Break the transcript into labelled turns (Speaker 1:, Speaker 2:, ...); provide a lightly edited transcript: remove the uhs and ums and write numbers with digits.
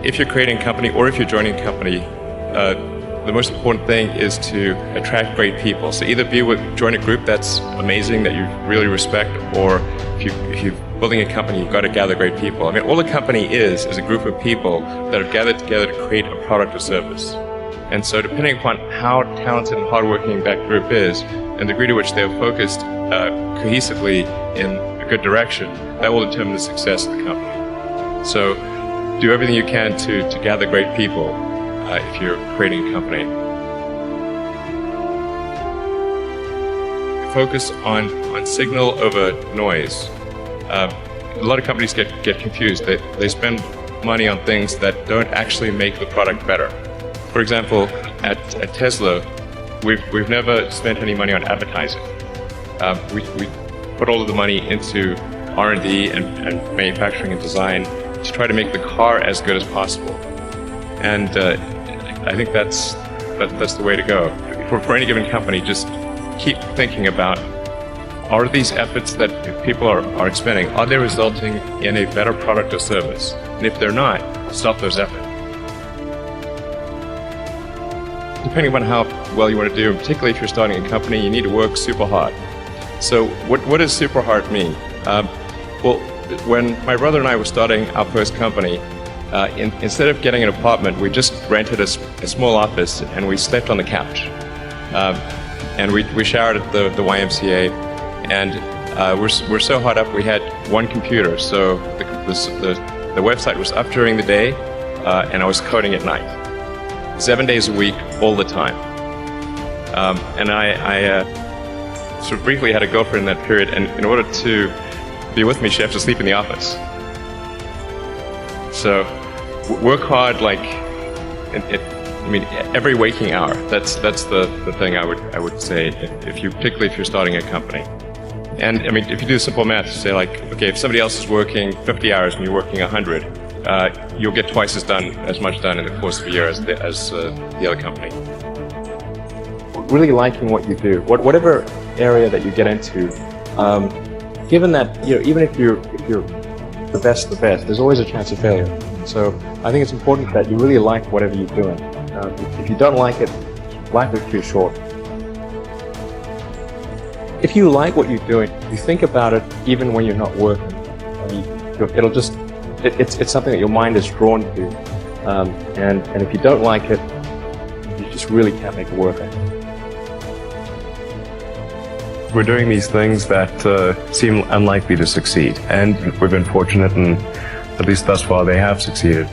Speaker 1: if you're creating a company or if you're joining a company, the most important thing is to attract great people. So either join a group that's amazing, that you really respect, or if you're building a company, you've got to gather great people. I mean, all a company is a group of people that have gathered together to create a product or service. And so depending upon how talented and hardworking that group is, and the degree to which they're focused cohesively in a good direction, that will determine the success of the company. So do everything you can to gather great people if you're creating a company. Focus on signal over noise. A lot of companies get confused. They spend money on things that don't actually make the product better. For example, at Tesla, we've never spent any money on advertising. We put all of the money into R&D and manufacturing and design to try to make the car as good as possible. And I think that's the way to go. For any given company, just keep thinking about, are these efforts that people are expending, are they resulting in a better product or service? And if they're not, stop those efforts. Depending on how well you want to do, particularly if you're starting a company, you need to work super hard. So what does super hard mean? Well, when my brother and I were starting our first company, instead of getting an apartment, we just rented a small office and we slept on the couch. And we showered at the YMCA, and we're so hot up we had one computer, so the website was up during the day, and I was coding at night. 7 days a week, all the time. And I sort of briefly had a girlfriend in that period, and in order to be with me, she had to sleep in the office. So work hard, like, every waking hour. That's the thing I would say, particularly if you're starting a company. And I mean, if you do simple math, say like, okay, if somebody else is working 50 hours and you're working 100, you'll get twice as much done in the course of a year as the other company. Really liking what you do, whatever area that you get into, given that, even if you're the best, there's always a chance of failure. So I think it's important that you really like whatever you're doing. If you don't like it, life is too short. If you like what you're doing, you think about it even when you're not working. It's something that your mind is drawn to, and if you don't like it, you just really can't make it work. We're doing these things that seem unlikely to succeed, and we've been fortunate, and at least thus far they have succeeded.